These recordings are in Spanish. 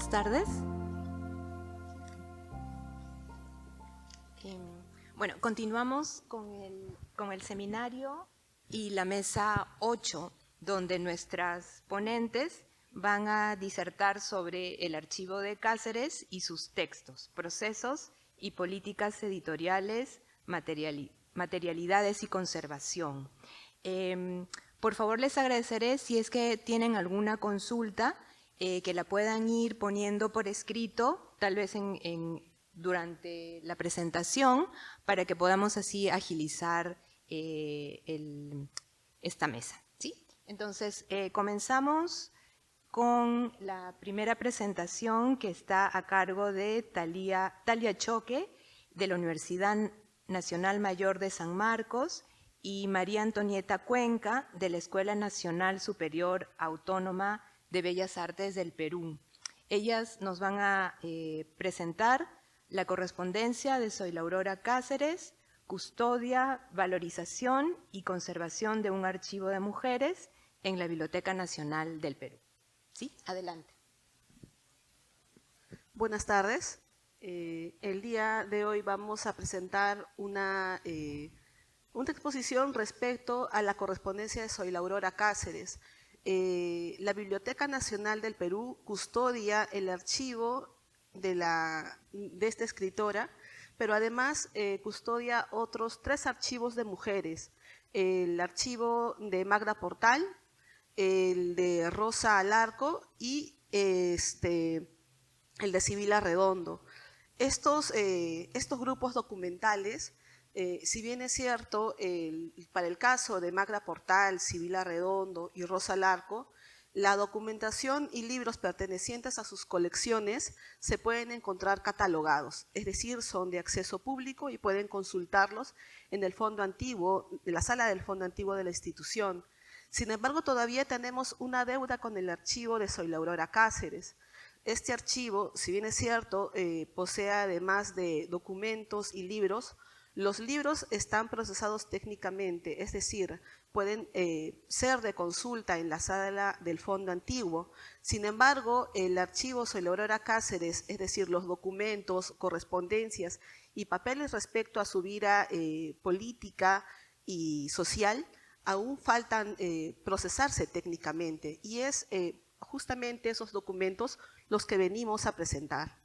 Buenas tardes. Bueno, continuamos con el seminario y la mesa 8, donde nuestras ponentes van a disertar sobre el archivo de Cáceres y sus textos, procesos y políticas editoriales, materialidades y conservación. Por favor, les agradeceré si es que tienen alguna consulta, que la puedan ir poniendo por escrito, tal vez durante la presentación, para que podamos así agilizar esta mesa, ¿sí? Entonces, comenzamos con la primera presentación, que está a cargo de Talia Choque, de la Universidad Nacional Mayor de San Marcos, y María Antonieta Cuenca, de la Escuela Nacional Superior Autónoma de Bellas Artes del Perú. Ellas nos van a presentar la correspondencia de Zoila Aurora Cáceres, custodia, valorización y conservación de un archivo de mujeres en la Biblioteca Nacional del Perú. ¿Sí? Adelante. Buenas tardes. El día de hoy vamos a presentar una exposición respecto a la correspondencia de Zoila Aurora Cáceres. La Biblioteca Nacional del Perú custodia el archivo de esta escritora, pero además custodia otros 3 archivos de mujeres: el archivo de Magda Portal, el de Rosa Alarco y el de Sibila Redondo. Estos grupos documentales, si bien es cierto, para el caso de Magda Portal, Sibila Redondo y Rosa Alarco, la documentación y libros pertenecientes a sus colecciones se pueden encontrar catalogados, es decir, son de acceso público y pueden consultarlos en el fondo antiguo, en la sala del fondo antiguo de la institución. Sin embargo, todavía tenemos una deuda con el archivo de Zoila Aurora Cáceres. Este archivo, si bien es cierto, posee además de documentos y libros, los libros están procesados técnicamente, es decir, pueden ser de consulta en la sala del fondo antiguo. Sin embargo, el archivo Zoila Aurora Cáceres, es decir, los documentos, correspondencias y papeles respecto a su vida política y social, aún faltan procesarse técnicamente, y es justamente esos documentos los que venimos a presentar.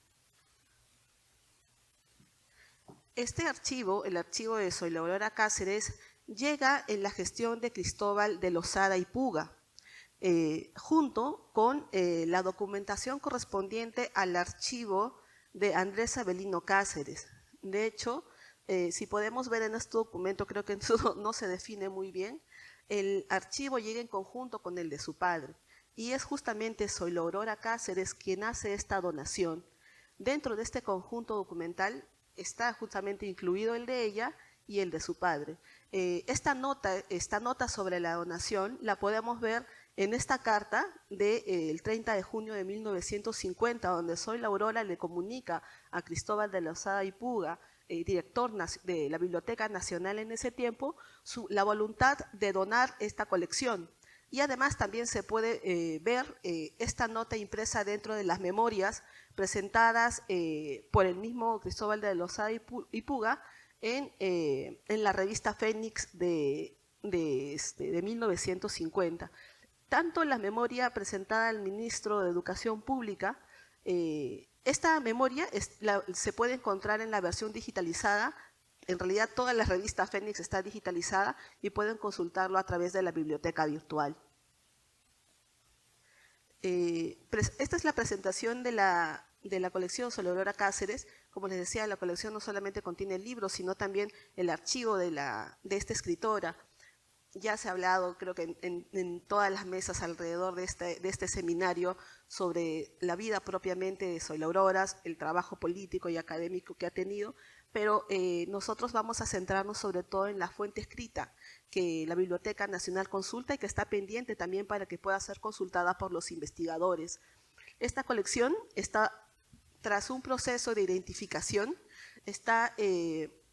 Este archivo, el archivo de Zoila Aurora Cáceres, llega en la gestión de Cristóbal de Lozada y Puga, junto con la documentación correspondiente al archivo de Andrés Avelino Cáceres. De hecho, si podemos ver en este documento, creo que no se define muy bien, el archivo llega en conjunto con el de su padre, y es justamente Zoila Aurora Cáceres quien hace esta donación. Dentro de este conjunto documental está justamente incluido el de ella y el de su padre. Esta nota sobre la donación la podemos ver en esta carta del 30 de junio de 1950, donde Zoila Aurora le comunica a Cristóbal de Lozada y Puga, director de la Biblioteca Nacional en ese tiempo, la voluntad de donar esta colección. Y además también se puede ver esta nota impresa dentro de las memorias presentadas por el mismo Cristóbal de Lozada y Puga en la revista Fénix de 1950. Tanto la memoria presentada al ministro de Educación Pública, esta memoria se puede encontrar en la versión digitalizada. En realidad toda la revista Fénix está digitalizada y pueden consultarlo a través de la biblioteca virtual. Esta es la presentación de la colección Zoila Aurora Cáceres. Como les decía, la colección no solamente contiene libros, sino también el archivo de esta escritora. Ya se ha hablado, creo que en todas las mesas alrededor de este seminario, sobre la vida propiamente de Zoila Aurora, el trabajo político y académico que ha tenido, pero nosotros vamos a centrarnos sobre todo en la fuente escrita que la Biblioteca Nacional consulta y que está pendiente también para que pueda ser consultada por los investigadores. Esta colección está, tras un proceso de identificación, está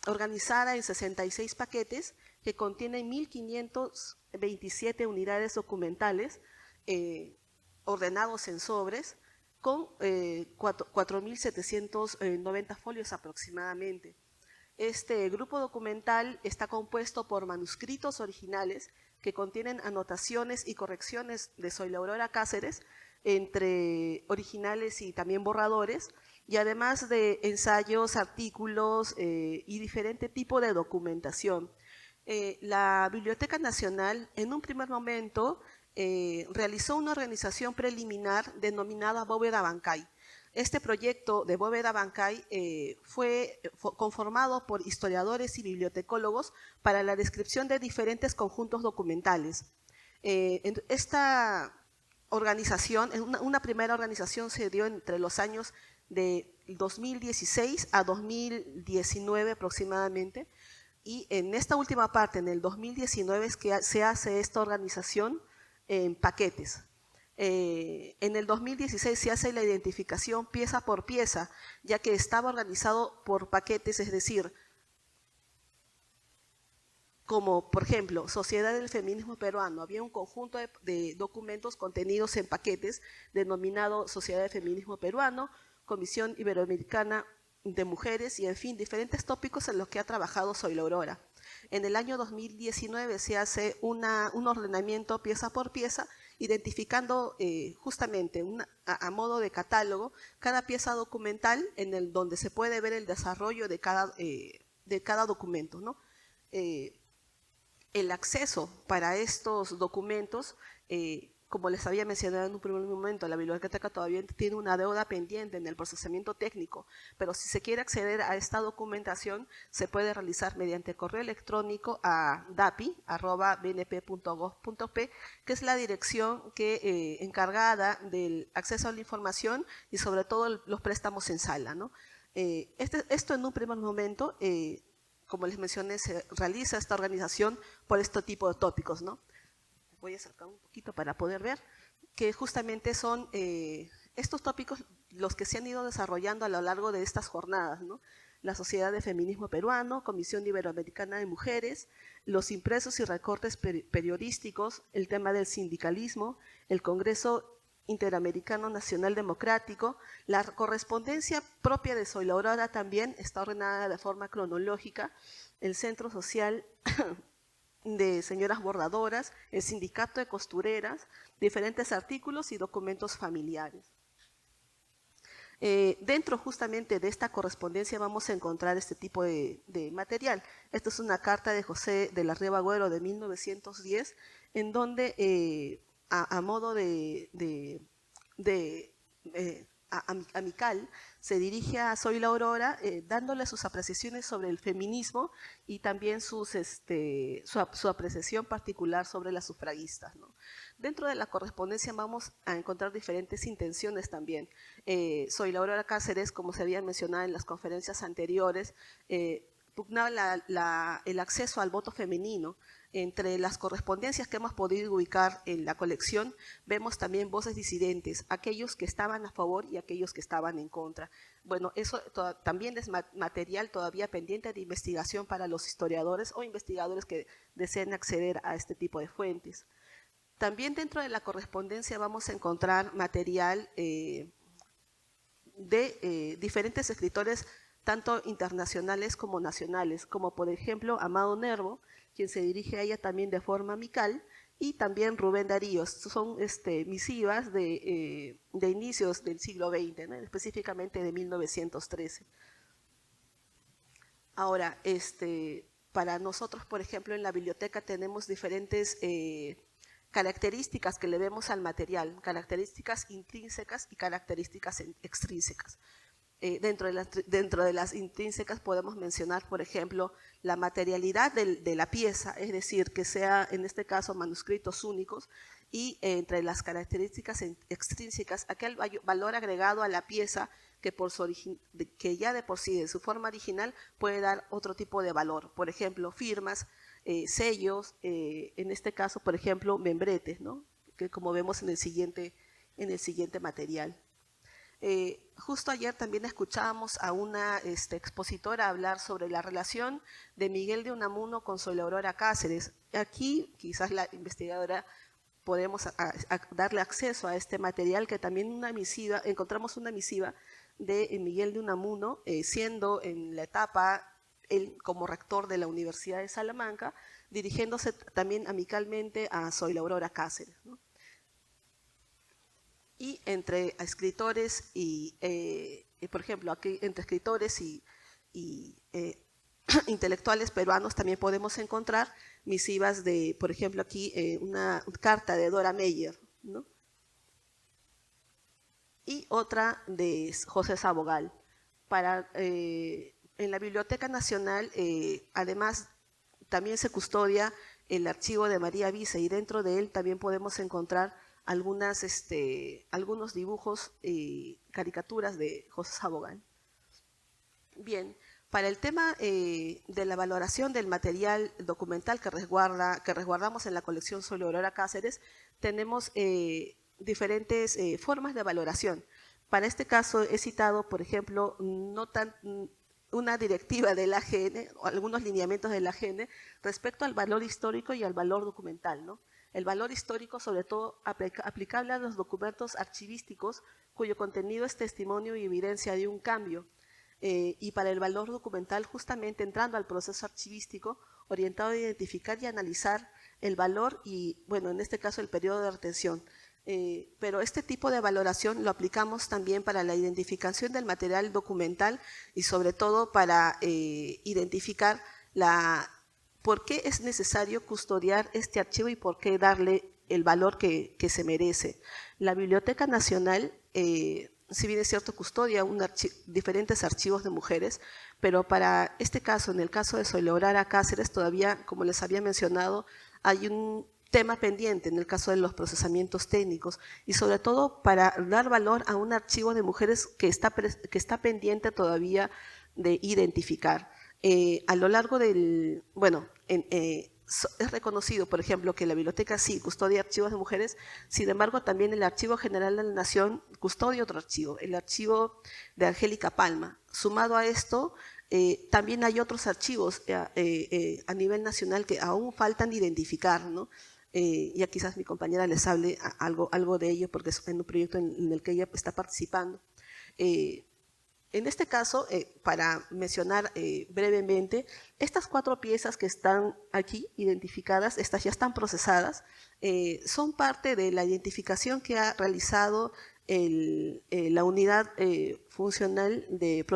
organizada en 66 paquetes que contienen 1.527 unidades documentales ordenados en sobres, con 4.790 folios aproximadamente. Este grupo documental está compuesto por manuscritos originales que contienen anotaciones y correcciones de Zoila Aurora Cáceres, entre originales y también borradores, y además de ensayos, artículos y diferente tipo de documentación. La Biblioteca Nacional, en un primer momento, realizó una organización preliminar denominada Bóveda Bancay. Este proyecto de Bóveda Bancay fue conformado por historiadores y bibliotecólogos para la descripción de diferentes conjuntos documentales. Esta organización, una primera organización se dio entre los años de 2016 a 2019 aproximadamente, y en esta última parte, en el 2019, es que se hace esta organización en paquetes. En el 2016 se hace la identificación pieza por pieza, ya que estaba organizado por paquetes, es decir, como por ejemplo, Sociedad del Feminismo Peruano, había un conjunto de documentos contenidos en paquetes denominado Sociedad del Feminismo Peruano, Comisión Iberoamericana de Mujeres y en fin, diferentes tópicos en los que ha trabajado Zoila Aurora. En el año 2019 se hace un ordenamiento pieza por pieza, identificando justamente a modo de catálogo cada pieza documental en donde se puede ver el desarrollo de cada documento, ¿no? El acceso para estos documentos, como les había mencionado en un primer momento, la biblioteca todavía tiene una deuda pendiente en el procesamiento técnico, pero si se quiere acceder a esta documentación, se puede realizar mediante correo electrónico a dapi@bnp.gov.p, que es la dirección encargada del acceso a la información y sobre todo los préstamos en sala, ¿no? Esto en un primer momento, como les mencioné, se realiza esta organización por este tipo de tópicos, ¿no? Voy a acercar un poquito para poder ver, que justamente son estos tópicos los que se han ido desarrollando a lo largo de estas jornadas, ¿no? La Sociedad de Feminismo Peruano, Comisión Iberoamericana de Mujeres, los impresos y recortes periodísticos, el tema del sindicalismo, el Congreso Interamericano Nacional Democrático, la correspondencia propia de Zoila Aurora también está ordenada de forma cronológica, el Centro Social de Señoras Bordadoras, el Sindicato de Costureras, diferentes artículos y documentos familiares. Dentro justamente de esta correspondencia vamos a encontrar este tipo de material. Esta es una carta de José de la Rieva Agüero de 1910, en donde a modo amical se dirige a Zoila Aurora dándole sus apreciaciones sobre el feminismo y también su apreciación particular sobre las sufragistas, ¿no? Dentro de la correspondencia vamos a encontrar diferentes intenciones también. Zoila Aurora Cáceres, como se había mencionado en las conferencias anteriores, pugnaba el acceso al voto femenino. Entre las correspondencias que hemos podido ubicar en la colección, vemos también voces disidentes, aquellos que estaban a favor y aquellos que estaban en contra. Bueno, eso también es material todavía pendiente de investigación para los historiadores o investigadores que deseen acceder a este tipo de fuentes. También dentro de la correspondencia vamos a encontrar material de diferentes escritores, tanto internacionales como nacionales, como por ejemplo Amado Nervo, quien se dirige a ella también de forma amical, y también Rubén Darío. Son misivas de inicios del siglo XX, ¿no? Específicamente de 1913. Ahora, para nosotros, por ejemplo, en la biblioteca tenemos diferentes características que le vemos al material, características intrínsecas y características extrínsecas. Dentro de las intrínsecas podemos mencionar, por ejemplo, la materialidad de la pieza, es decir, que sea en este caso manuscritos únicos, y entre las características extrínsecas, aquel valor agregado a la pieza que ya de por sí, de su forma original, puede dar otro tipo de valor. Por ejemplo, firmas, sellos, en este caso, por ejemplo, membretes, ¿no? Que como vemos en el siguiente material. Justo ayer también escuchábamos a una expositora hablar sobre la relación de Miguel de Unamuno con Zoila Aurora Cáceres. Aquí quizás la investigadora podemos darle acceso a este material, que también encontramos una misiva de Miguel de Unamuno, siendo en la etapa él como rector de la Universidad de Salamanca, dirigiéndose también amicalmente a Zoila Aurora Cáceres, ¿no? Y entre escritores y, por ejemplo, aquí entre escritores y intelectuales peruanos también podemos encontrar misivas de, por ejemplo, aquí una carta de Dora Meyer, ¿no? Y otra de José Sabogal. En la Biblioteca Nacional, además, también se custodia el archivo de María Vice, y dentro de él también podemos encontrar algunos dibujos y caricaturas de José Sabogal. Bien, para el tema de la valoración del material documental que resguardamos en la colección Zoila Aurora Cáceres, tenemos diferentes formas de valoración. Para este caso he citado, por ejemplo, una directiva del AGN, o algunos lineamientos del AGN, respecto al valor histórico y al valor documental, ¿no? El valor histórico, sobre todo, aplicable a los documentos archivísticos cuyo contenido es testimonio y evidencia de un cambio. Y para el valor documental, justamente entrando al proceso archivístico, orientado a identificar y analizar el valor y, bueno, en este caso el periodo de retención. Pero este tipo de valoración lo aplicamos también para la identificación del material documental y sobre todo para identificar por qué es necesario custodiar este archivo y por qué darle el valor que se merece. La Biblioteca Nacional, si bien es cierto, custodia diferentes archivos de mujeres, pero para este caso, en el caso de Zoila Aurora Cáceres, todavía, como les había mencionado, hay un tema pendiente en el caso de los procesamientos técnicos y sobre todo para dar valor a un archivo de mujeres que está pendiente todavía de identificar. A lo largo del, bueno, es reconocido, por ejemplo, que la biblioteca sí custodia archivos de mujeres, sin embargo también el Archivo General de la Nación custodia otro archivo, el archivo de Angélica Palma. Sumado a esto, también hay otros archivos a nivel nacional que aún faltan identificar, ¿no? Ya quizás mi compañera les hable algo de ello porque es en un proyecto en el que ella está participando. En este caso, para mencionar brevemente, estas 4 piezas que están aquí identificadas, estas ya están procesadas, son parte de la identificación que ha realizado la unidad funcional de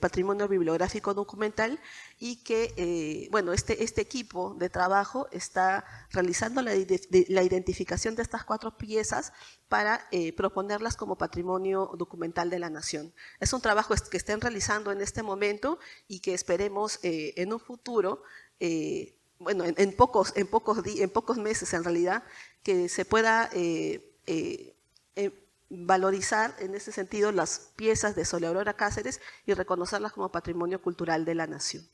patrimonio bibliográfico documental y que, bueno, este equipo de trabajo está realizando la identificación de estas 4 piezas para proponerlas como patrimonio documental de la nación. Es un trabajo que estén realizando en este momento y que esperemos en un futuro, bueno, en pocos meses en realidad, que se pueda valorizar en ese sentido las piezas de Zoila Aurora Cáceres y reconocerlas como patrimonio cultural de la nación.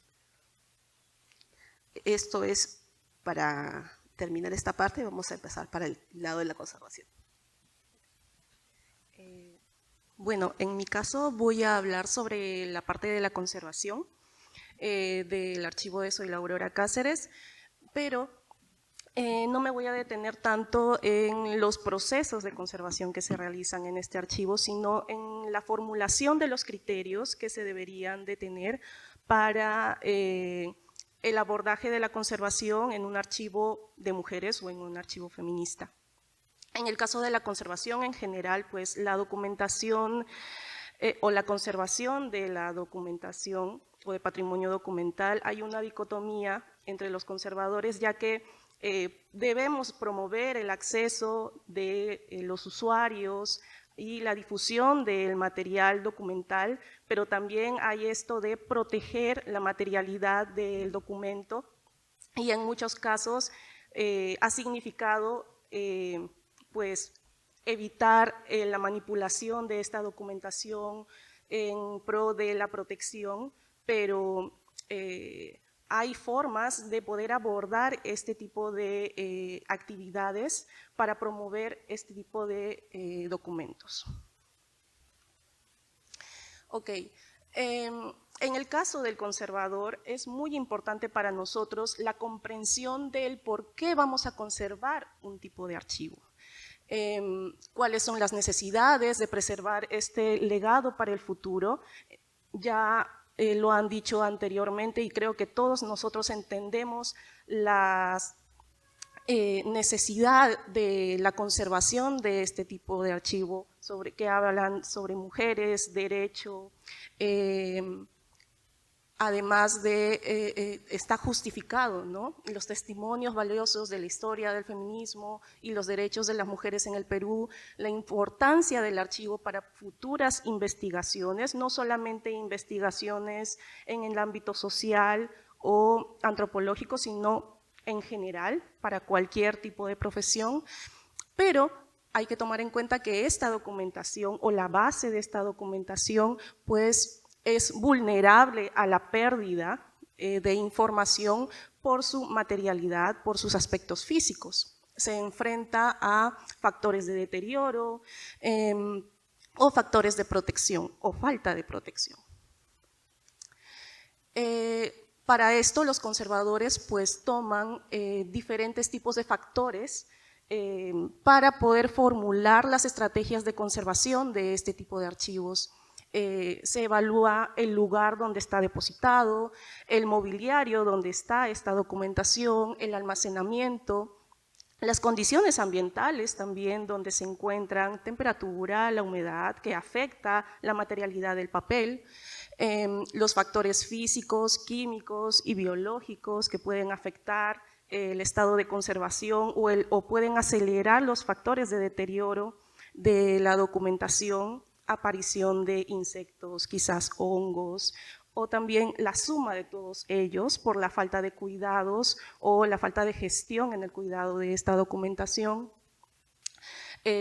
Esto es para terminar esta parte. Vamos a empezar para el lado de la conservación. Bueno, en mi caso voy a hablar sobre la parte de la conservación del archivo de Zoila Aurora Cáceres, pero no me voy a detener tanto en los procesos de conservación que se realizan en este archivo, sino en la formulación de los criterios que se deberían de tener para el abordaje de la conservación en un archivo de mujeres o en un archivo feminista. En el caso de la conservación en general, pues la documentación o la conservación de la documentación o de patrimonio documental, hay una dicotomía entre los conservadores, ya que debemos promover el acceso de los usuarios y la difusión del material documental, pero también hay esto de proteger la materialidad del documento y en muchos casos ha significado pues evitar la manipulación de esta documentación en pro de la protección, pero hay formas de poder abordar este tipo de actividades para promover este tipo de documentos. Ok, En el caso del conservador es muy importante para nosotros la comprensión del por qué vamos a conservar un tipo de archivo. Cuáles son las necesidades de preservar este legado para el futuro. Ya lo han dicho anteriormente y creo que todos nosotros entendemos la necesidad de la conservación de este tipo de archivo, que hablan sobre mujeres, derecho, además de, está justificado, ¿no? Los testimonios valiosos de la historia del feminismo y los derechos de las mujeres en el Perú, la importancia del archivo para futuras investigaciones, no solamente investigaciones en el ámbito social o antropológico, sino en general, para cualquier tipo de profesión, pero hay que tomar en cuenta que esta documentación o la base de esta documentación, pues, es vulnerable a la pérdida de información por su materialidad, por sus aspectos físicos. Se enfrenta a factores de deterioro o factores de protección o falta de protección. Para esto los conservadores pues toman diferentes tipos de factores para poder formular las estrategias de conservación de este tipo de archivos. Se evalúa el lugar donde está depositado, el mobiliario donde está esta documentación, el almacenamiento, las condiciones ambientales también donde se encuentran, temperatura, la humedad que afecta la materialidad del papel, los factores físicos, químicos y biológicos que pueden afectar el estado de conservación o pueden acelerar los factores de deterioro de la documentación, aparición de insectos, quizás hongos, o también la suma de todos ellos por la falta de cuidados o la falta de gestión en el cuidado de esta documentación.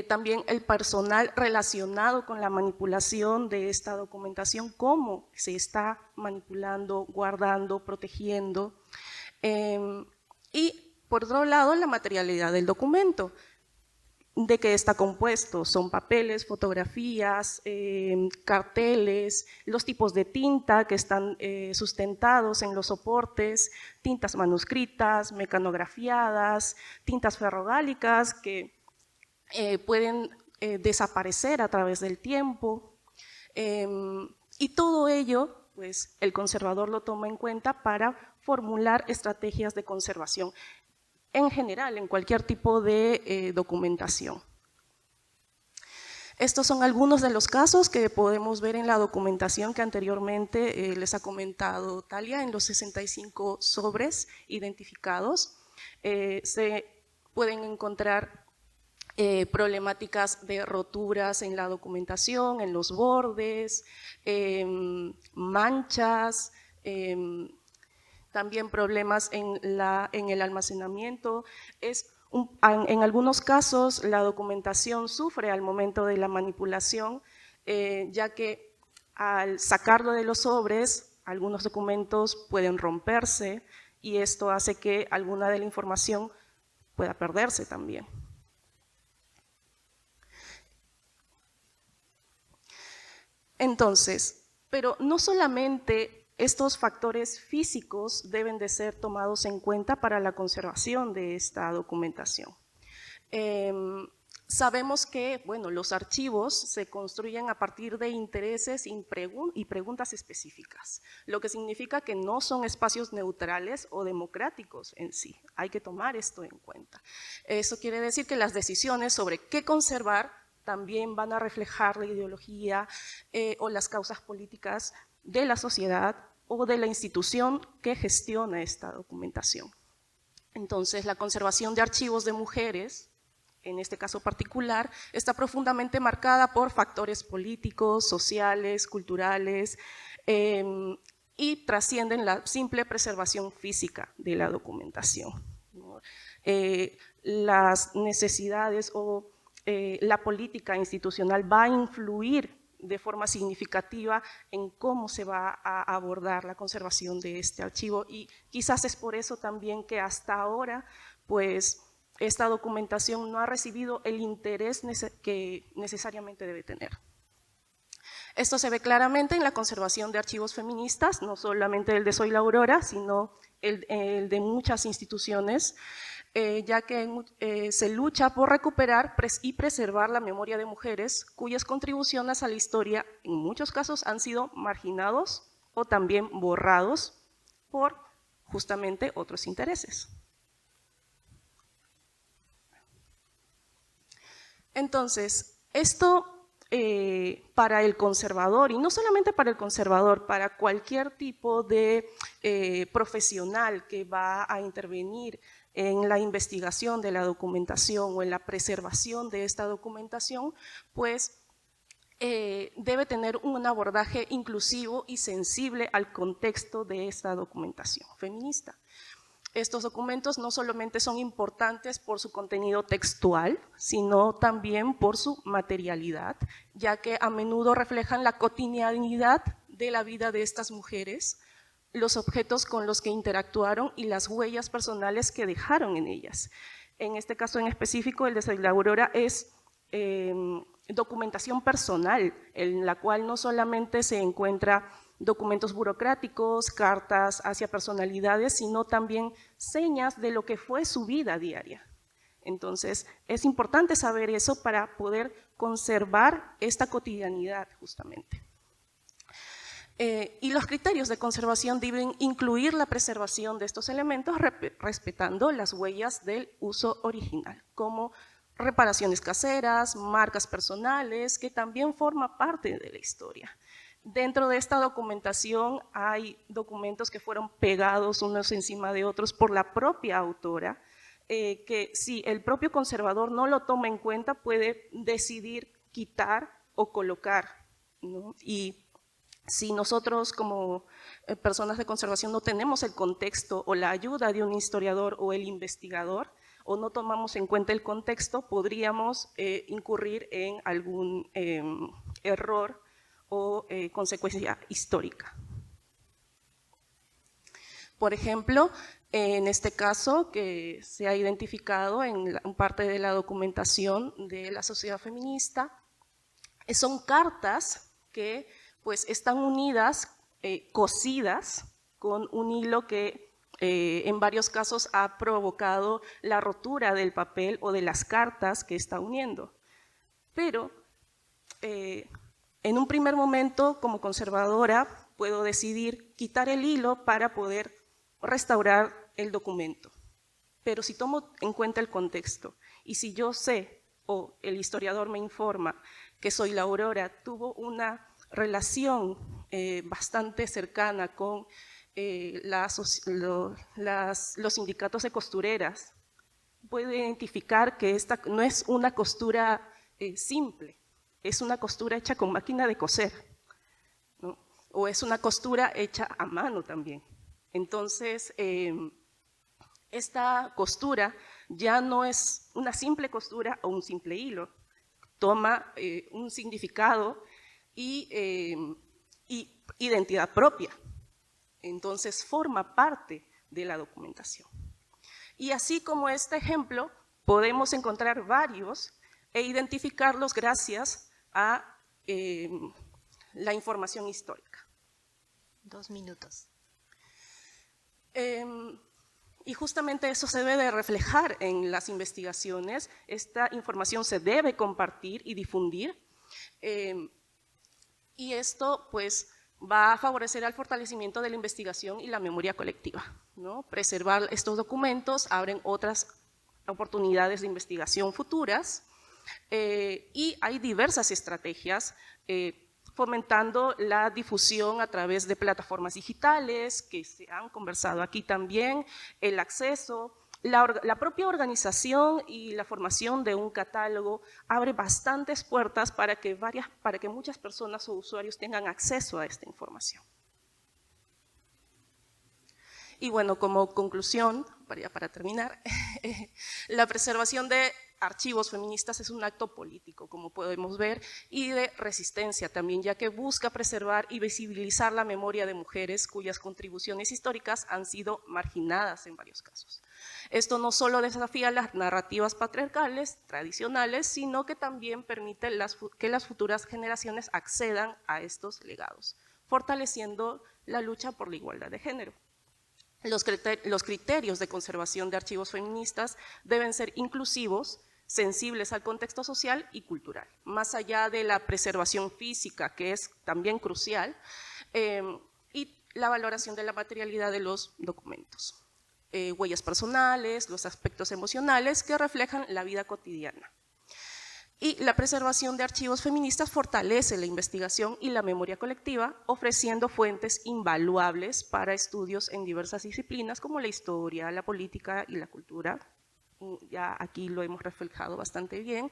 También el personal relacionado con la manipulación de esta documentación, cómo se está manipulando, guardando, protegiendo. Y por otro lado, la materialidad del documento. ¿De qué está compuesto? Son papeles, fotografías, carteles, los tipos de tinta que están sustentados en los soportes, tintas manuscritas, mecanografiadas, tintas ferrogálicas que pueden desaparecer a través del tiempo. Y todo ello, pues el conservador lo toma en cuenta para formular estrategias de conservación. En general, en cualquier tipo de documentación. Estos son algunos de los casos que podemos ver en la documentación que anteriormente les ha comentado Talia, en los 65 sobres identificados. Se pueden encontrar problemáticas de roturas en la documentación, en los bordes, manchas, también problemas en el almacenamiento. En algunos casos la documentación sufre al momento de la manipulación, ya que al sacarlo de los sobres, algunos documentos pueden romperse y esto hace que alguna de la información pueda perderse también. Entonces, pero no solamente estos factores físicos deben de ser tomados en cuenta para la conservación de esta documentación. Sabemos que, bueno, los archivos se construyen a partir de intereses y preguntas específicas, lo que significa que no son espacios neutrales o democráticos en sí. Hay que tomar esto en cuenta. Eso quiere decir que las decisiones sobre qué conservar también van a reflejar la ideología o las causas políticas de la sociedad o de la institución que gestiona esta documentación. Entonces, la conservación de archivos de mujeres, en este caso particular, está profundamente marcada por factores políticos, sociales, culturales, y trascienden la simple preservación física de la documentación, ¿no? Las necesidades o la política institucional va a influir de forma significativa en cómo se va a abordar la conservación de este archivo y quizás es por eso también que hasta ahora pues esta documentación no ha recibido el interés que necesariamente debe tener. Esto se ve claramente en la conservación de archivos feministas, no solamente el de Soy la Aurora, sino el de muchas instituciones, ya que se lucha por recuperar y preservar la memoria de mujeres cuyas contribuciones a la historia en muchos casos han sido marginados o también borrados por justamente otros intereses. Entonces, esto para el conservador, y no solamente para el conservador, para cualquier tipo de profesional que va a intervenir en la investigación de la documentación o en la preservación de esta documentación, pues debe tener un abordaje inclusivo y sensible al contexto de esta documentación feminista. Estos documentos no solamente son importantes por su contenido textual, sino también por su materialidad, ya que a menudo reflejan la cotidianidad de la vida de estas mujeres, los objetos con los que interactuaron y las huellas personales que dejaron en ellas. En este caso en específico, el de Soy la Aurora es documentación personal, en la cual no solamente se encuentra documentos burocráticos, cartas hacia personalidades, sino también señas de lo que fue su vida diaria. Entonces, es importante saber eso para poder conservar esta cotidianidad justamente. Y los criterios de conservación deben incluir la preservación de estos elementos respetando las huellas del uso original, como reparaciones caseras, marcas personales, que también forma parte de la historia. Dentro de esta documentación hay documentos que fueron pegados unos encima de otros por la propia autora, que si el propio conservador no lo toma en cuenta puede decidir quitar o colocar, ¿no? Y si nosotros como personas de conservación no tenemos el contexto o la ayuda de un historiador o el investigador, o no tomamos en cuenta el contexto, podríamos incurrir en algún error o consecuencia histórica. Por ejemplo, en este caso que se ha identificado en parte de la documentación de la sociedad feminista, son cartas que pues están unidas, cosidas con un hilo que en varios casos ha provocado la rotura del papel o de las cartas que está uniendo. Pero en un primer momento, como conservadora, puedo decidir quitar el hilo para poder restaurar el documento. Pero si tomo en cuenta el contexto y si yo sé o el historiador me informa que Soy la Aurora tuvo una relación bastante cercana con los sindicatos de costureras, puedo identificar que esta no es una costura simple, es una costura hecha con máquina de coser, ¿no? O es una costura hecha a mano también. Entonces, esta costura ya no es una simple costura o un simple hilo, toma un significado y identidad propia. Entonces, forma parte de la documentación. Y así como este ejemplo, podemos encontrar varios e identificarlos gracias a la información histórica. 2 minutos. Y justamente eso se debe de reflejar en las investigaciones. Esta información se debe compartir y difundir. Y esto pues va a favorecer al fortalecimiento de la investigación y la memoria colectiva, ¿no? Preservar estos documentos abren otras oportunidades de investigación futuras y hay diversas estrategias fomentando la difusión a través de plataformas digitales que se han conversado aquí también, el acceso, la propia organización y la formación de un catálogo abre bastantes puertas para que muchas personas o usuarios tengan acceso a esta información. Y bueno, como conclusión, para terminar, la preservación de archivos feministas es un acto político, como podemos ver, y de resistencia también, ya que busca preservar y visibilizar la memoria de mujeres cuyas contribuciones históricas han sido marginadas en varios casos. Esto no solo desafía las narrativas patriarcales tradicionales, sino que también permite que las futuras generaciones accedan a estos legados, fortaleciendo la lucha por la igualdad de género. Los criterios de conservación de archivos feministas deben ser inclusivos, sensibles al contexto social y cultural, más allá de la preservación física, que es también crucial, y la valoración de la materialidad de los documentos. Huellas personales, los aspectos emocionales que reflejan la vida cotidiana. Y la preservación de archivos feministas fortalece la investigación y la memoria colectiva, ofreciendo fuentes invaluables para estudios en diversas disciplinas como la historia, la política y la cultura. Ya aquí lo hemos reflejado bastante bien.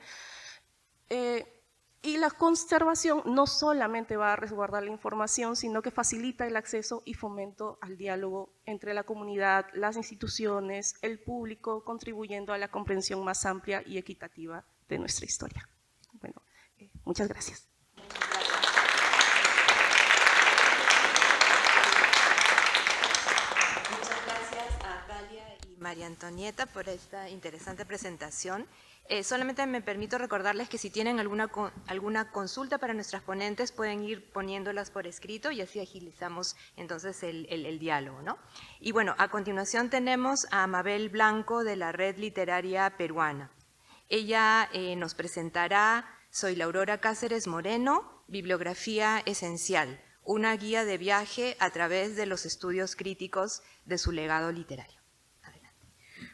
Y la conservación no solamente va a resguardar la información, sino que facilita el acceso y fomento al diálogo entre la comunidad, las instituciones, el público, contribuyendo a la comprensión más amplia y equitativa de nuestra historia. Bueno, muchas gracias. Muchas gracias a Talia y María Antonieta por esta interesante presentación. Solamente me permito recordarles que si tienen alguna consulta para nuestras ponentes pueden ir poniéndolas por escrito y así agilizamos entonces el diálogo, ¿no? Y bueno, a continuación tenemos a Mabel Blanco de la Red Literaria Peruana. Ella nos presentará Soy la Aurora Cáceres Moreno, Bibliografía Esencial, una guía de viaje a través de los estudios críticos de su legado literario. Adelante.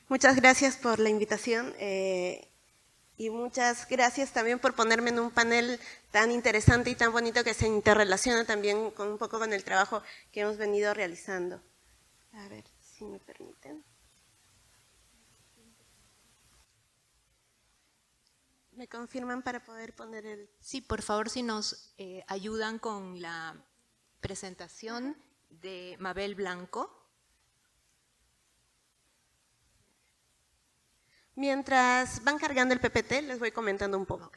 Muchas gracias por la invitación y muchas gracias también por ponerme en un panel tan interesante y tan bonito que se interrelaciona también con un poco con el trabajo que hemos venido realizando. A ver si me permiten. ¿Me confirman para poder poner el...? Sí, por favor, si nos ayudan con la presentación de Mabel Blanco. Mientras van cargando el PPT, les voy comentando un poco.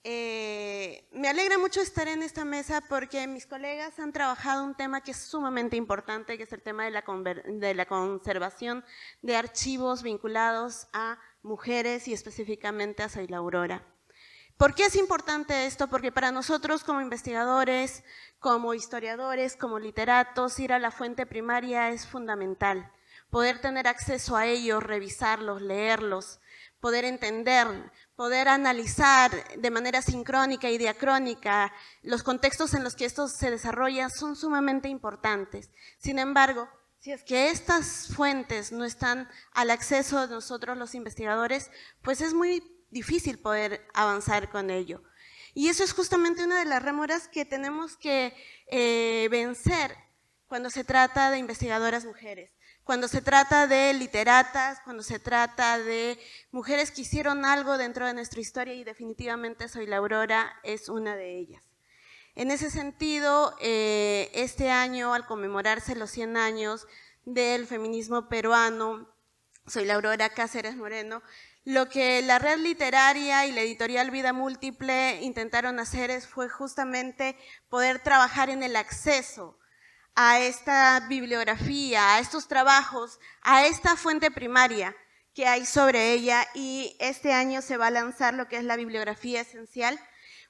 Me alegra mucho estar en esta mesa porque mis colegas han trabajado un tema que es sumamente importante, que es el tema de la conservación de archivos vinculados a mujeres y específicamente a Soy la Aurora. ¿Por qué es importante esto? Porque para nosotros como investigadores, como historiadores, como literatos, ir a la fuente primaria es fundamental. Poder tener acceso a ellos, revisarlos, leerlos, poder entender, poder analizar de manera sincrónica y diacrónica los contextos en los que esto se desarrolla son sumamente importantes. Sin embargo, si es que estas fuentes no están al acceso de nosotros los investigadores, pues es muy difícil poder avanzar con ello. Y eso es justamente una de las rémoras que tenemos que vencer cuando se trata de investigadoras mujeres, cuando se trata de literatas, cuando se trata de mujeres que hicieron algo dentro de nuestra historia y definitivamente Soy la Aurora es una de ellas. En ese sentido, este año, al conmemorarse los 100 años del feminismo peruano, Soy la Aurora Cáceres Moreno, lo que la Red Literaria y la editorial Vida Múltiple intentaron hacer fue justamente poder trabajar en el acceso a esta bibliografía, a estos trabajos, a esta fuente primaria que hay sobre ella, y este año se va a lanzar lo que es la bibliografía esencial,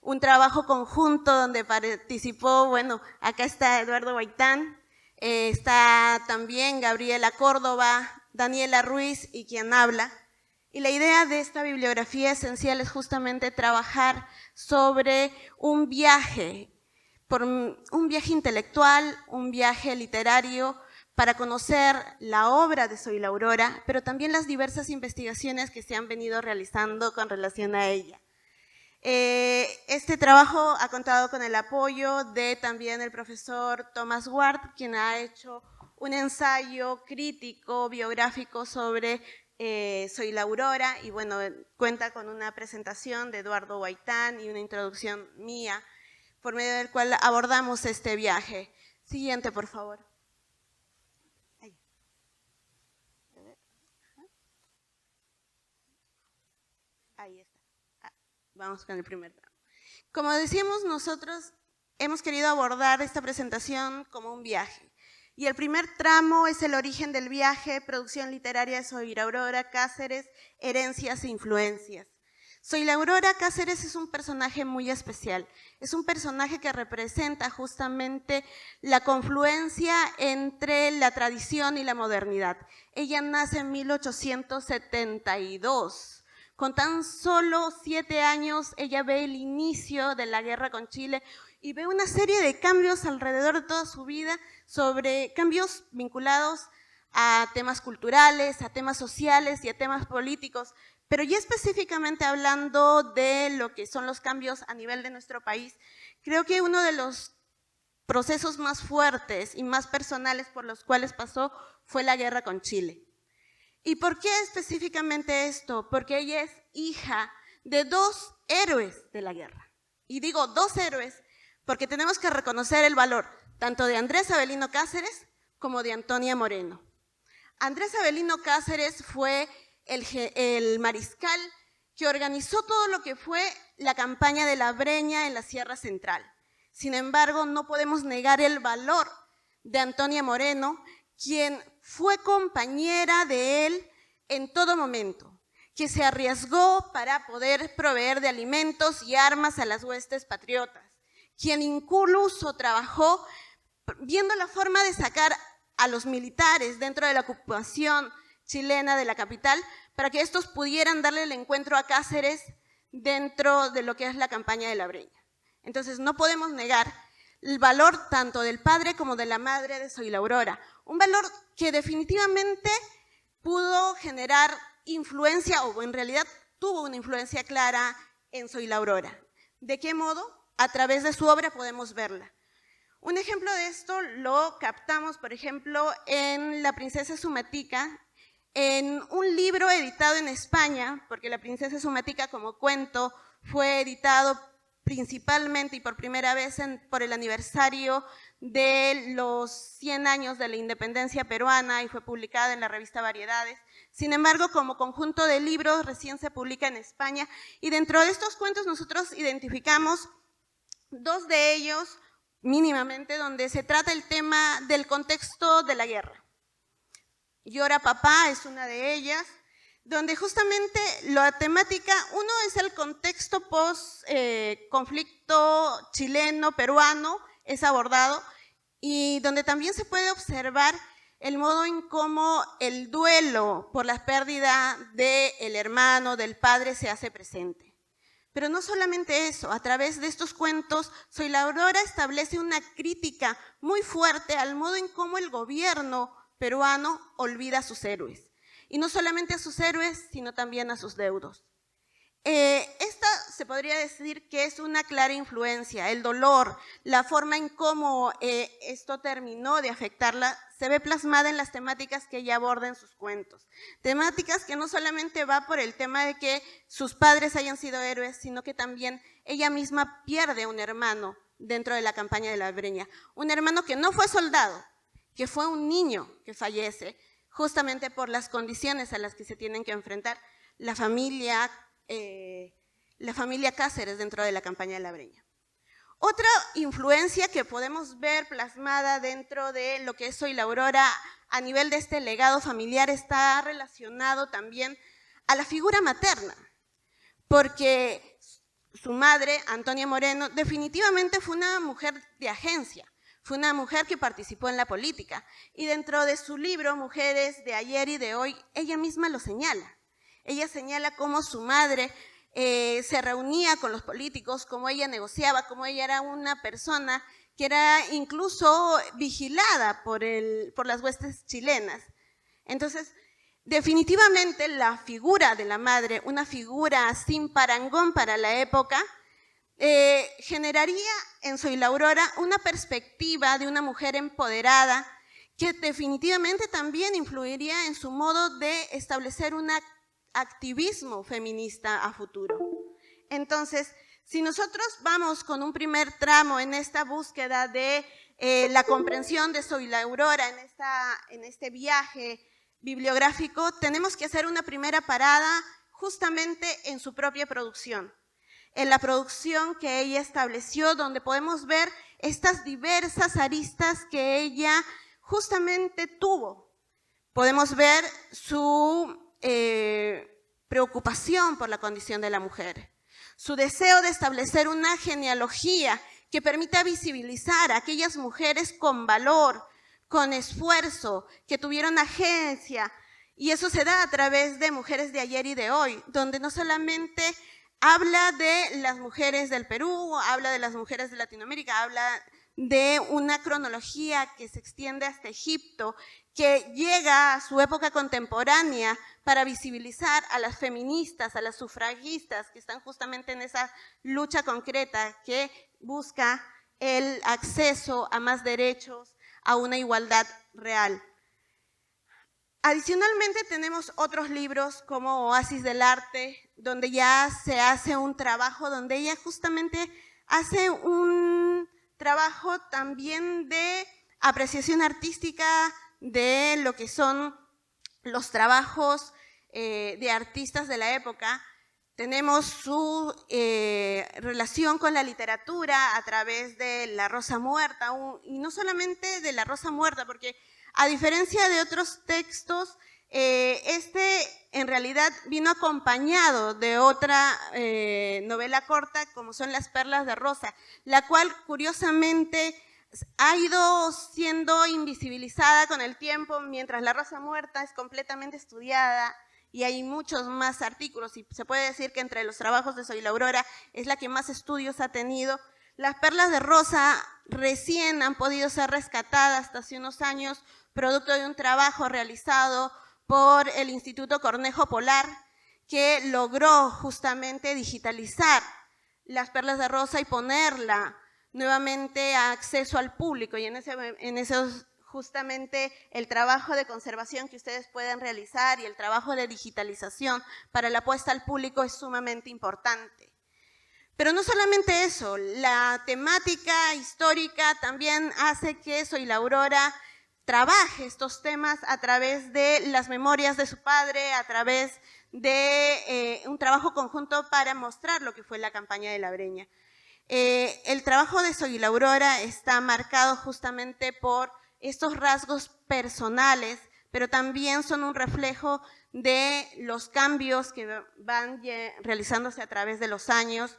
un trabajo conjunto donde participó, bueno, acá está Eduardo Huaytán, está también Gabriela Córdoba, Daniela Ruiz y quien habla. Y la idea de esta bibliografía esencial es justamente trabajar sobre un viaje intelectual, un viaje literario, para conocer la obra de Soy la Aurora, pero también las diversas investigaciones que se han venido realizando con relación a ella. Este trabajo ha contado con el apoyo de también el profesor Thomas Ward, quien ha hecho un ensayo crítico, biográfico sobre Soy la Aurora, y bueno, cuenta con una presentación de Eduardo Huaytán y una introducción mía, por medio del cual abordamos este viaje. Siguiente, por favor. Vamos con el primer tramo. Como decíamos, nosotros hemos querido abordar esta presentación como un viaje. Y el primer tramo es el origen del viaje, producción literaria de Zoila Aurora Cáceres, herencias e influencias. Zoila Aurora Cáceres es un personaje muy especial. Es un personaje que representa justamente la confluencia entre la tradición y la modernidad. Ella nace en 1872. Con tan solo 7 años, ella ve el inicio de la guerra con Chile y ve una serie de cambios alrededor de toda su vida, sobre cambios vinculados a temas culturales, a temas sociales y a temas políticos, pero ya específicamente hablando de lo que son los cambios a nivel de nuestro país, creo que uno de los procesos más fuertes y más personales por los cuales pasó fue la guerra con Chile. ¿Y por qué específicamente esto? Porque ella es hija de 2 héroes de la guerra. Y digo 2 héroes porque tenemos que reconocer el valor tanto de Andrés Avelino Cáceres como de Antonia Moreno. Andrés Avelino Cáceres fue el mariscal que organizó todo lo que fue la campaña de la Breña en la Sierra Central. Sin embargo, no podemos negar el valor de Antonia Moreno, quien fue compañera de él en todo momento, que se arriesgó para poder proveer de alimentos y armas a las huestes patriotas, quien incluso trabajó viendo la forma de sacar a los militares dentro de la ocupación chilena de la capital para que estos pudieran darle el encuentro a Cáceres dentro de lo que es la campaña de la Breña. Entonces no podemos negar el valor tanto del padre como de la madre de Zoila Aurora, un valor que definitivamente pudo generar influencia, o en realidad tuvo una influencia clara en Zoila Aurora. ¿De qué modo? A través de su obra podemos verla. Un ejemplo de esto lo captamos, por ejemplo, en La princesa Sumatica, en un libro editado en España, porque La princesa Sumatica como cuento fue editado principalmente y por primera vez por el aniversario de los 100 años de la independencia peruana y fue publicada en la revista Variedades. Sin embargo, como conjunto de libros recién se publica en España y dentro de estos cuentos nosotros identificamos 2 de ellos mínimamente donde se trata el tema del contexto de la guerra. Llora papá es una de ellas, donde justamente la temática, uno es el contexto post-conflicto chileno-peruano, es abordado, y donde también se puede observar el modo en cómo el duelo por la pérdida del hermano, del padre, se hace presente. Pero no solamente eso, a través de estos cuentos, Zoila Aurora establece una crítica muy fuerte al modo en cómo el gobierno peruano olvida a sus héroes. Y no solamente a sus héroes, sino también a sus deudos. Esta se podría decir que es una clara influencia, el dolor, la forma en cómo esto terminó de afectarla, se ve plasmada en las temáticas que ella aborda en sus cuentos. Temáticas que no solamente va por el tema de que sus padres hayan sido héroes, sino que también ella misma pierde un hermano dentro de la campaña de la Breña. Un hermano que no fue soldado, que fue un niño que fallece, justamente por las condiciones a las que se tienen que enfrentar la familia Cáceres dentro de la campaña de la Breña. Otra influencia que podemos ver plasmada dentro de lo que es Zoila Aurora a nivel de este legado familiar está relacionado también a la figura materna, porque su madre, Antonia Moreno, definitivamente fue una mujer de agencia, fue una mujer que participó en la política y dentro de su libro Mujeres de ayer y de hoy, ella misma lo señala. Ella señala cómo su madre se reunía con los políticos, cómo ella negociaba, cómo ella era una persona que era incluso vigilada por las huestes chilenas. Entonces, definitivamente la figura de la madre, una figura sin parangón para la época, generaría en Zoila Aurora una perspectiva de una mujer empoderada que definitivamente también influiría en su modo de establecer un activismo feminista a futuro. Entonces, si nosotros vamos con un primer tramo en esta búsqueda de la comprensión de Zoila Aurora en este viaje bibliográfico, tenemos que hacer una primera parada justamente en su propia producción. en la producción que ella estableció, donde podemos ver estas diversas aristas que ella justamente tuvo. Podemos ver su preocupación por la condición de la mujer, su deseo de establecer una genealogía que permita visibilizar a aquellas mujeres con valor, con esfuerzo, que tuvieron agencia, y eso se da a través de Mujeres de Ayer y de Hoy, donde no solamente habla de las mujeres del Perú, habla de las mujeres de Latinoamérica, habla de una cronología que se extiende hasta Egipto, que llega a su época contemporánea para visibilizar a las feministas, a las sufragistas que están justamente en esa lucha concreta que busca el acceso a más derechos, a una igualdad real. Adicionalmente tenemos otros libros como Oasis del Arte, donde ya se hace un trabajo, donde ella justamente hace un trabajo también de apreciación artística de lo que son los trabajos de artistas de la época. Tenemos su relación con la literatura a través de La Rosa Muerta, y no solamente de La Rosa Muerta, porque a diferencia de otros textos, este en realidad vino acompañado de otra novela corta, como son Las Perlas de Rosa, la cual curiosamente ha ido siendo invisibilizada con el tiempo, mientras La Rosa Muerta es completamente estudiada y hay muchos más artículos, y se puede decir que entre los trabajos de Zoila Aurora es la que más estudios ha tenido. Las Perlas de Rosa recién han podido ser rescatadas hasta hace unos años, producto de un trabajo realizado por el Instituto Cornejo Polar, que logró justamente digitalizar Las Perlas de Rosa y ponerla nuevamente a acceso al público, y en eso justamente el trabajo de conservación que ustedes pueden realizar y el trabajo de digitalización para la puesta al público es sumamente importante. Pero no solamente eso, la temática histórica también hace que Zoila Aurora trabaje estos temas a través de las memorias de su padre, a través de un trabajo conjunto para mostrar lo que fue la campaña de la Breña. El trabajo de Zoila Aurora está marcado justamente por estos rasgos personales, pero también son un reflejo de los cambios que van realizándose a través de los años,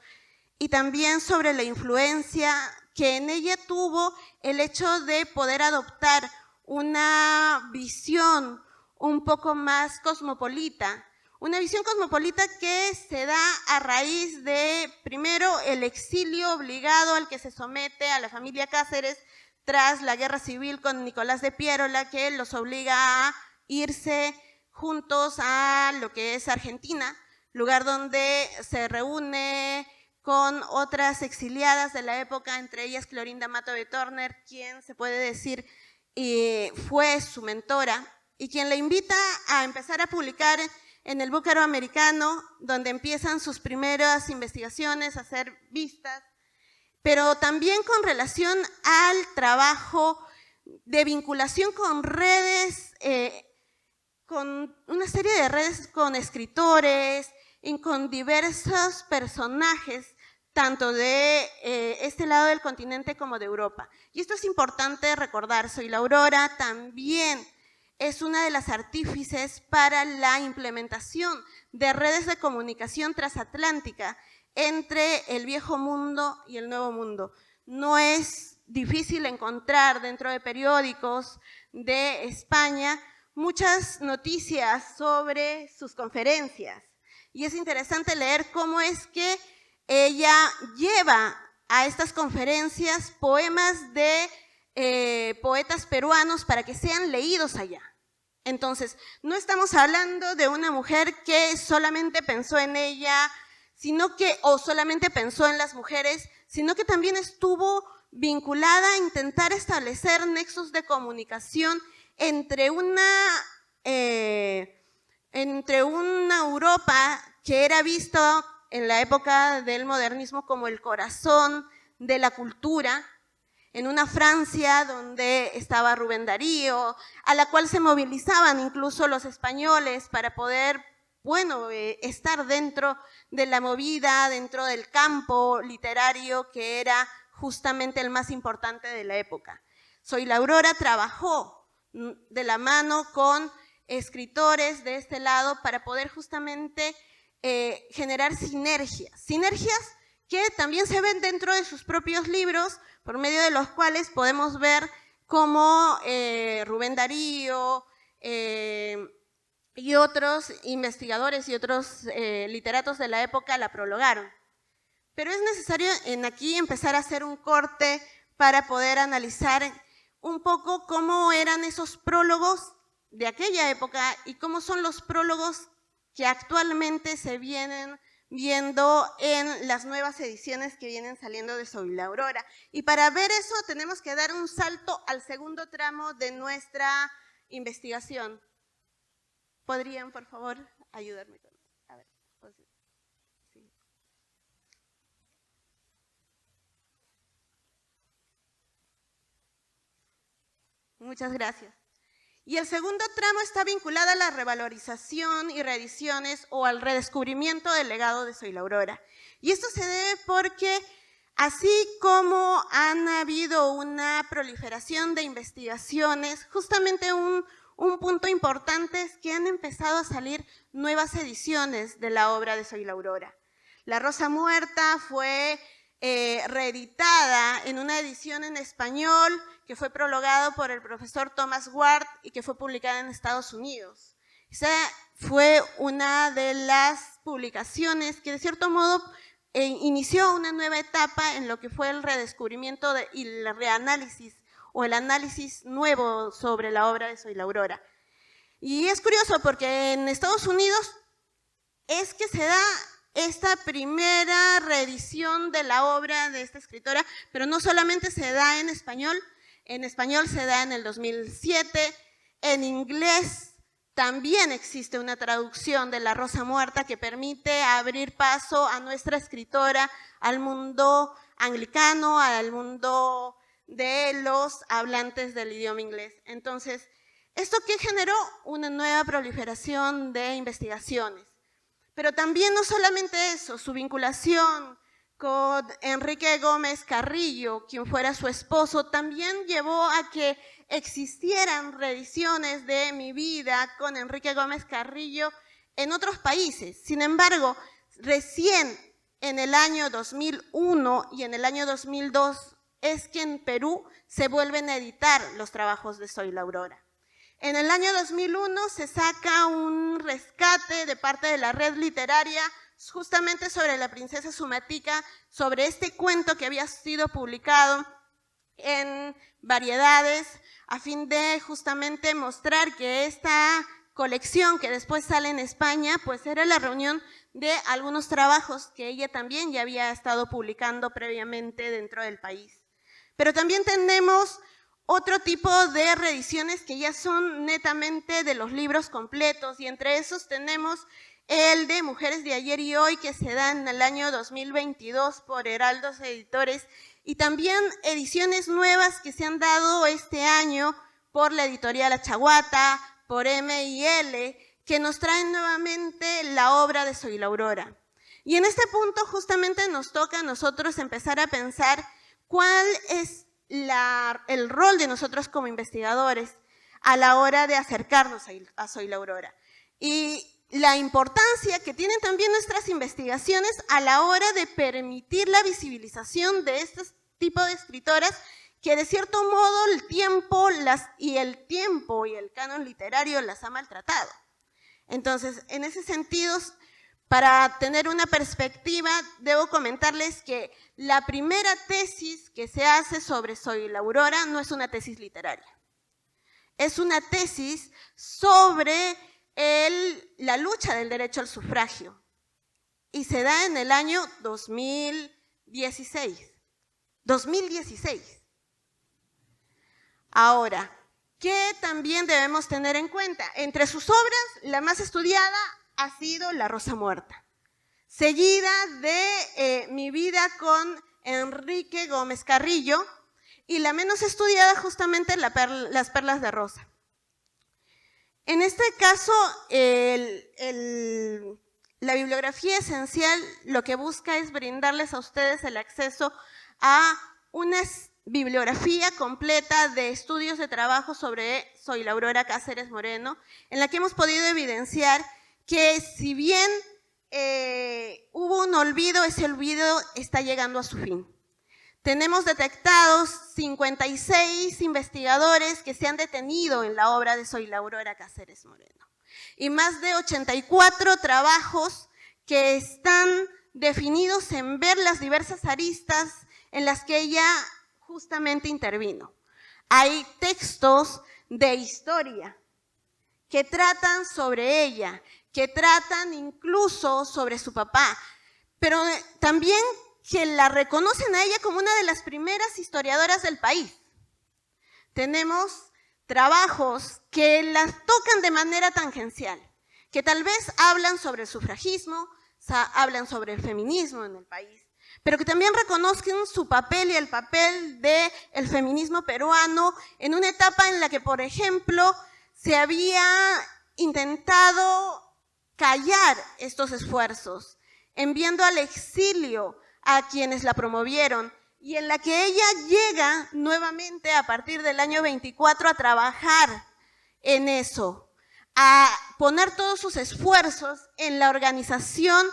y también sobre la influencia que en ella tuvo el hecho de poder adoptar una visión un poco más cosmopolita, una visión cosmopolita que se da a raíz de, primero, el exilio obligado al que se somete a la familia Cáceres tras la guerra civil con Nicolás de Piérola, que los obliga a irse juntos a lo que es Argentina, lugar donde se reúne con otras exiliadas de la época, entre ellas Clorinda Mato de Turner, quien se puede decir fue su mentora y quien le invita a empezar a publicar en el Búcaro Americano, donde empiezan sus primeras investigaciones, a hacer vistas, pero también con relación al trabajo de vinculación con redes, con una serie de redes con escritores y con diversos personajes, tanto de este lado del continente como de Europa. Y esto es importante recordar, Zoila Aurora también es una de las artífices para la implementación de redes de comunicación transatlántica entre el viejo mundo y el nuevo mundo. No es difícil encontrar dentro de periódicos de España muchas noticias sobre sus conferencias, y es interesante leer cómo es que ella lleva a estas conferencias poemas de poetas peruanos para que sean leídos allá. Entonces, no estamos hablando de una mujer que solamente pensó en ella, o solamente pensó en las mujeres, sino que también estuvo vinculada a intentar establecer nexos de comunicación entre una Europa que era visto en la época del modernismo como el corazón de la cultura, en una Francia donde estaba Rubén Darío, a la cual se movilizaban incluso los españoles para poder bueno estar dentro de la movida, dentro del campo literario que era justamente el más importante de la época. Zoila Aurora trabajó de la mano con escritores de este lado para poder justamente generar sinergias que también se ven dentro de sus propios libros, por medio de los cuales podemos ver cómo Rubén Darío y otros investigadores y otros literatos de la época la prologaron. Pero es necesario aquí empezar a hacer un corte para poder analizar un poco cómo eran esos prólogos de aquella época y cómo son los prólogos que actualmente se vienen viendo en las nuevas ediciones que vienen saliendo de Zoila Aurora. Y para ver eso tenemos que dar un salto al segundo tramo de nuestra investigación. ¿Podrían, por favor, ayudarme con eso? A ver, sí. Muchas gracias. Y el segundo tramo está vinculado a la revalorización y reediciones o al redescubrimiento del legado de Zoila Aurora. Y esto se debe porque así como han habido una proliferación de investigaciones, justamente un punto importante es que han empezado a salir nuevas ediciones de la obra de Zoila Aurora. La Rosa Muerta fue reeditada en una edición en español que fue prologado por el profesor Thomas Ward y que fue publicada en Estados Unidos. Esa fue una de las publicaciones que de cierto modo inició una nueva etapa en lo que fue el redescubrimiento y el reanálisis o el análisis nuevo sobre la obra de Zoila Aurora. Y es curioso porque en Estados Unidos es que se da esta primera reedición de la obra de esta escritora, pero no solamente se da en español se da en el 2007, en inglés también existe una traducción de La Rosa Muerta que permite abrir paso a nuestra escritora al mundo anglicano, al mundo de los hablantes del idioma inglés. Entonces, ¿esto qué generó? Una nueva proliferación de investigaciones. Pero también no solamente eso, su vinculación con Enrique Gómez Carrillo, quien fuera su esposo, también llevó a que existieran reediciones de Mi vida con Enrique Gómez Carrillo en otros países. Sin embargo, recién en el año 2001 y en el año 2002 es que en Perú se vuelven a editar los trabajos de Zoila Aurora. En el año 2001 se saca un rescate de parte de la red literaria justamente sobre la princesa Sumatica, sobre este cuento que había sido publicado en Variedades, a fin de justamente mostrar que esta colección que después sale en España, pues era la reunión de algunos trabajos que ella también ya había estado publicando previamente dentro del país. Pero también tenemos otro tipo de reediciones que ya son netamente de los libros completos, y entre esos tenemos el de Mujeres de ayer y hoy, que se da en el año 2022 por Heraldos Editores, y también ediciones nuevas que se han dado este año por la editorial Achaguata, por M&L, que nos traen nuevamente la obra de Zoila Aurora. Y en este punto justamente nos toca a nosotros empezar a pensar cuál es el rol de nosotros como investigadores a la hora de acercarnos a Zoila Aurora. Y la importancia que tienen también nuestras investigaciones a la hora de permitir la visibilización de este tipo de escritoras que de cierto modo el tiempo y el canon literario las ha maltratado. Entonces, en ese sentido, para tener una perspectiva, debo comentarles que la primera tesis que se hace sobre Zoila Aurora no es una tesis literaria. Es una tesis sobre la lucha del derecho al sufragio. Y se da en el año 2016. 2016. Ahora, ¿qué también debemos tener en cuenta? Entre sus obras, la más estudiada ha sido La Rosa Muerta, seguida de Mi vida con Enrique Gómez Carrillo, y la menos estudiada justamente Las Perlas de Rosa. En este caso, la bibliografía esencial lo que busca es brindarles a ustedes el acceso a una bibliografía completa de estudios de trabajo sobre Zoila Aurora Cáceres Moreno, en la que hemos podido evidenciar que si bien hubo un olvido, ese olvido está llegando a su fin. Tenemos detectados 56 investigadores que se han detenido en la obra de Zoila Aurora Cáceres Moreno y más de 84 trabajos que están definidos en ver las diversas aristas en las que ella justamente intervino. Hay textos de historia que tratan sobre ella, que tratan incluso sobre su papá, pero también que la reconocen a ella como una de las primeras historiadoras del país. Tenemos trabajos que las tocan de manera tangencial, que tal vez hablan sobre el sufragismo, hablan sobre el feminismo en el país, pero que también reconozcan su papel y el papel del feminismo peruano en una etapa en la que, por ejemplo, se había intentado callar estos esfuerzos, enviando al exilio a quienes la promovieron, y en la que ella llega nuevamente a partir del año 24 a trabajar en eso, a poner todos sus esfuerzos en la organización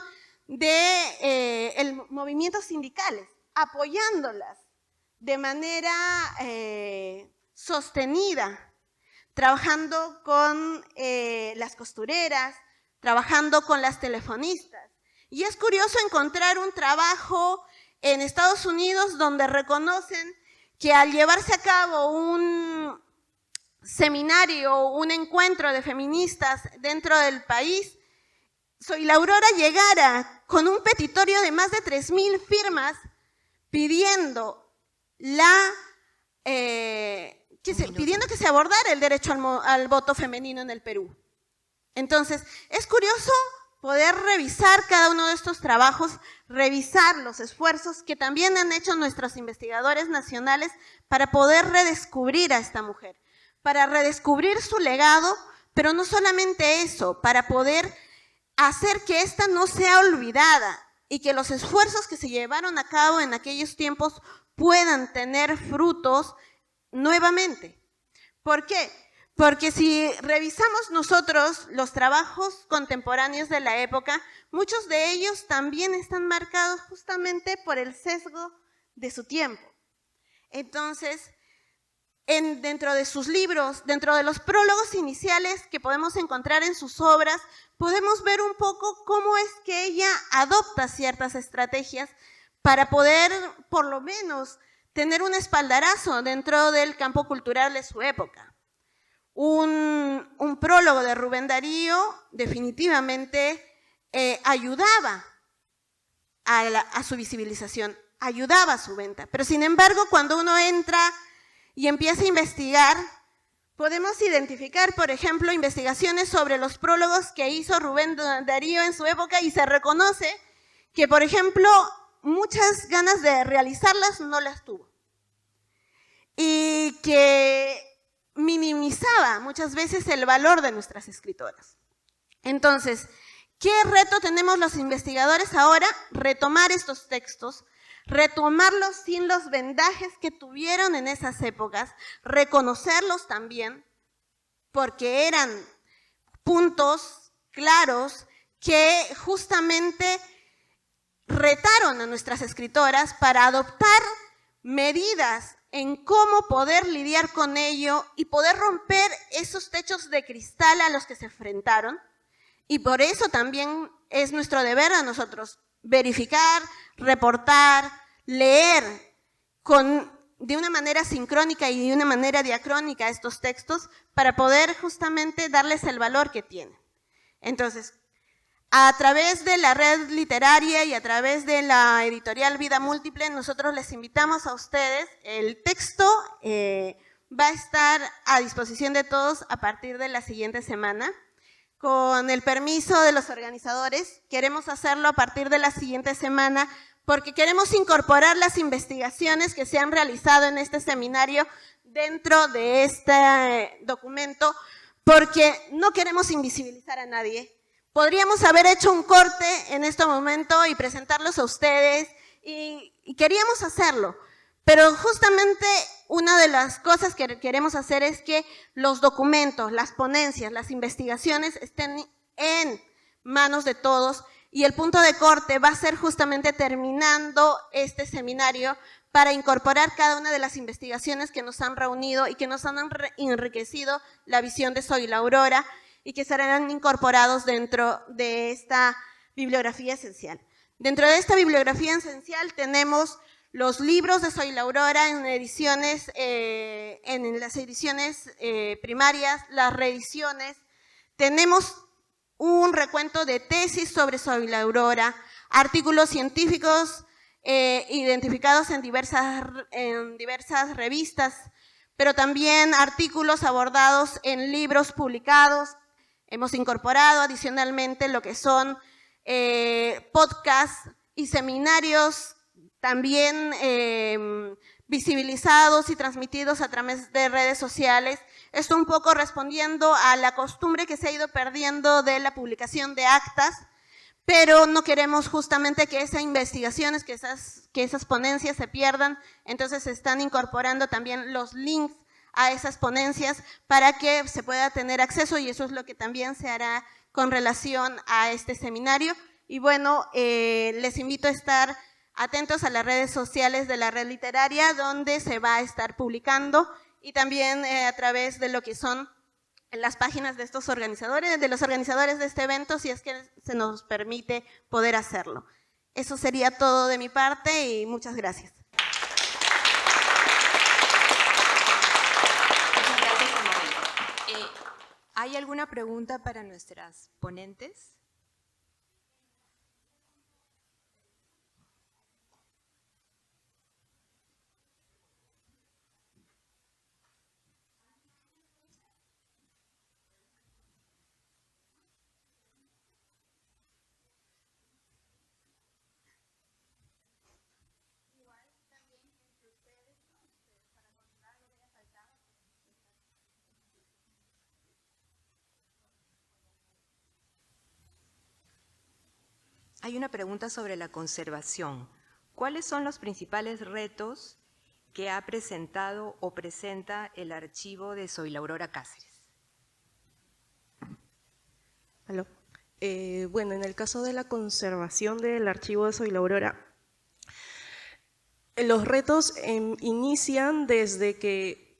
de movimientos sindicales, apoyándolas de manera sostenida, trabajando con las costureras, trabajando con las telefonistas. Y es curioso encontrar un trabajo en Estados Unidos donde reconocen que al llevarse a cabo un seminario, un encuentro de feministas dentro del país, Zoila Aurora llegara con un petitorio de más de 3,000 firmas pidiendo pidiendo que se abordara el derecho al voto femenino en el Perú. Entonces, es curioso poder revisar cada uno de estos trabajos, revisar los esfuerzos que también han hecho nuestros investigadores nacionales para poder redescubrir a esta mujer, para redescubrir su legado, pero no solamente eso, para poder hacer que esta no sea olvidada y que los esfuerzos que se llevaron a cabo en aquellos tiempos puedan tener frutos nuevamente. ¿Por qué? Porque si revisamos nosotros los trabajos contemporáneos de la época, muchos de ellos también están marcados justamente por el sesgo de su tiempo. Entonces, dentro de sus libros, dentro de los prólogos iniciales que podemos encontrar en sus obras, podemos ver un poco cómo es que ella adopta ciertas estrategias para poder, por lo menos, tener un espaldarazo dentro del campo cultural de su época. Un prólogo de Rubén Darío definitivamente ayudaba a su visibilización, ayudaba a su venta. Pero sin embargo, cuando uno entra y empieza a investigar, podemos identificar, por ejemplo, investigaciones sobre los prólogos que hizo Rubén Darío en su época y se reconoce que, por ejemplo, muchas ganas de realizarlas no las tuvo. Y que minimizaba muchas veces el valor de nuestras escritoras. Entonces, ¿qué reto tenemos los investigadores ahora? Retomar estos textos, retomarlos sin los vendajes que tuvieron en esas épocas, reconocerlos también, porque eran puntos claros que justamente retaron a nuestras escritoras para adoptar medidas en cómo poder lidiar con ello y poder romper esos techos de cristal a los que se enfrentaron. Y por eso también es nuestro deber a nosotros verificar, reportar, leer de una manera sincrónica y de una manera diacrónica estos textos para poder justamente darles el valor que tienen. Entonces, a través de la red literaria y a través de la editorial Vida Múltiple, nosotros les invitamos a ustedes. El texto va a estar a disposición de todos a partir de la siguiente semana. Con el permiso de los organizadores, queremos hacerlo a partir de la siguiente semana porque queremos incorporar las investigaciones que se han realizado en este seminario dentro de este documento porque no queremos invisibilizar a nadie. Podríamos haber hecho un corte en este momento y presentarlos a ustedes, y queríamos hacerlo, pero justamente una de las cosas que queremos hacer es que los documentos, las ponencias, las investigaciones estén en manos de todos, y el punto de corte va a ser justamente terminando este seminario para incorporar cada una de las investigaciones que nos han reunido y que nos han enriquecido la visión de Soy la Aurora y que serán incorporados dentro de esta bibliografía esencial. Dentro de esta bibliografía esencial tenemos los libros de Soy la Aurora en ediciones, en las ediciones primarias, las reediciones. Tenemos un recuento de tesis sobre Soy la Aurora, artículos científicos identificados en diversas revistas, pero también artículos abordados en libros publicados. Hemos incorporado adicionalmente lo que son podcasts y seminarios también visibilizados y transmitidos a través de redes sociales. Esto un poco respondiendo a la costumbre que se ha ido perdiendo de la publicación de actas, pero no queremos justamente que esas investigaciones, que esas ponencias se pierdan, entonces se están incorporando también los links a esas ponencias para que se pueda tener acceso, y eso es lo que también se hará con relación a este seminario. Y bueno, les invito a estar atentos a las redes sociales de la Red Literaria, donde se va a estar publicando, y también a través de lo que son las páginas de estos organizadores, de los organizadores de este evento, si es que se nos permite poder hacerlo. Eso sería todo de mi parte y muchas gracias. Muchas gracias, Amabel. ¿Hay alguna pregunta para nuestras ponentes? Hay una pregunta sobre la conservación. ¿Cuáles son los principales retos que ha presentado o presenta el archivo de Soy la Aurora Cáceres? ¿Aló? Bueno, en el caso de la conservación del archivo de Soy la Aurora, los retos inician desde que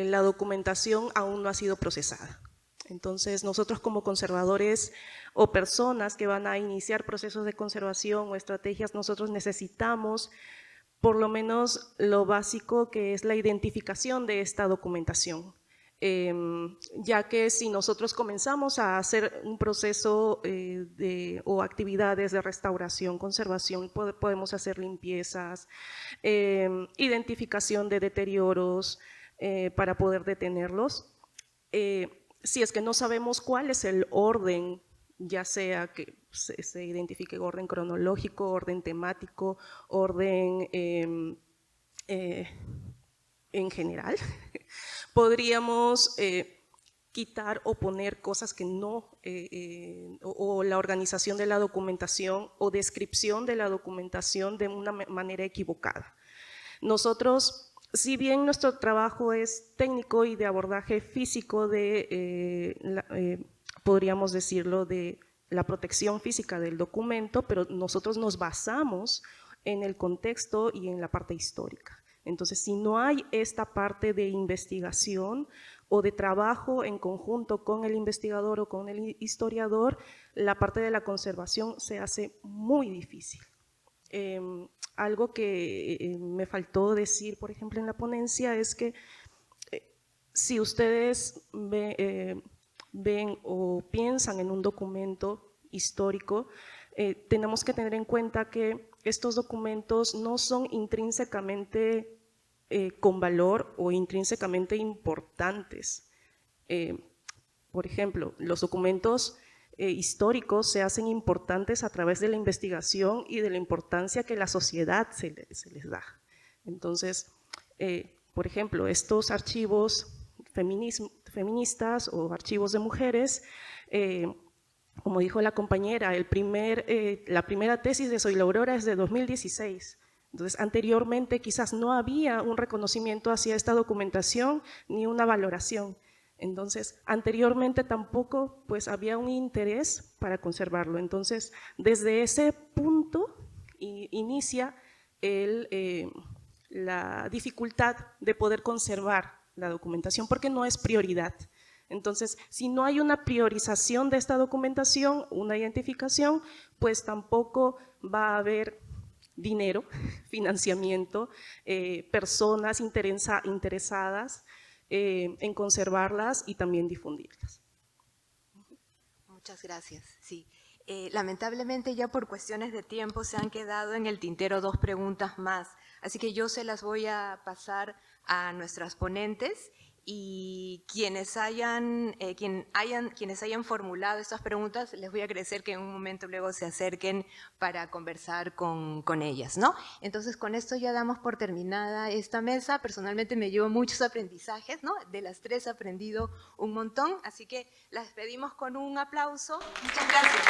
la documentación aún no ha sido procesada. Entonces, nosotros como conservadores o personas que van a iniciar procesos de conservación o estrategias, nosotros necesitamos por lo menos lo básico, que es la identificación de esta documentación. Ya que si nosotros comenzamos a hacer un proceso o actividades de restauración, conservación, podemos hacer limpiezas, identificación de deterioros para poder detenerlos. Si es que no sabemos cuál es el orden, ya sea que se identifique orden cronológico, orden temático, orden en general, podríamos quitar o poner cosas que no, o la organización de la documentación o descripción de la documentación de una manera equivocada. Nosotros, si bien nuestro trabajo es técnico y de abordaje físico podríamos decirlo, de la protección física del documento, pero nosotros nos basamos en el contexto y en la parte histórica. Entonces, si no hay esta parte de investigación o de trabajo en conjunto con el investigador o con el historiador, la parte de la conservación se hace muy difícil. Algo que me faltó decir, por ejemplo, en la ponencia es que si ustedes ven o piensan en un documento histórico, tenemos que tener en cuenta que estos documentos no son intrínsecamente con valor o intrínsecamente importantes. Por ejemplo, los documentos históricos se hacen importantes a través de la investigación y de la importancia que la sociedad se les da. Entonces, por ejemplo, estos archivos feministas o archivos de mujeres. Como dijo la compañera, la primera tesis de Zoila Aurora es de 2016. Entonces, anteriormente quizás no había un reconocimiento hacia esta documentación ni una valoración. Entonces, anteriormente tampoco pues, había un interés para conservarlo. Entonces, desde ese punto inicia la dificultad de poder conservar la documentación porque no es prioridad. Entonces, si no hay una priorización de esta documentación, una identificación, pues tampoco va a haber dinero, financiamiento, personas interesadas en conservarlas y también difundirlas. Muchas gracias. Sí. Lamentablemente ya por cuestiones de tiempo se han quedado en el tintero 2 preguntas más, así que yo se las voy a pasar a nuestras ponentes y quienes hayan formulado estas preguntas, les voy a agradecer que en un momento luego se acerquen para conversar con ellas, ¿no? Entonces, con esto ya damos por terminada esta mesa. Personalmente me llevo muchos aprendizajes, ¿no? De las 3 he aprendido un montón, así que las despedimos con un aplauso. Muchas gracias.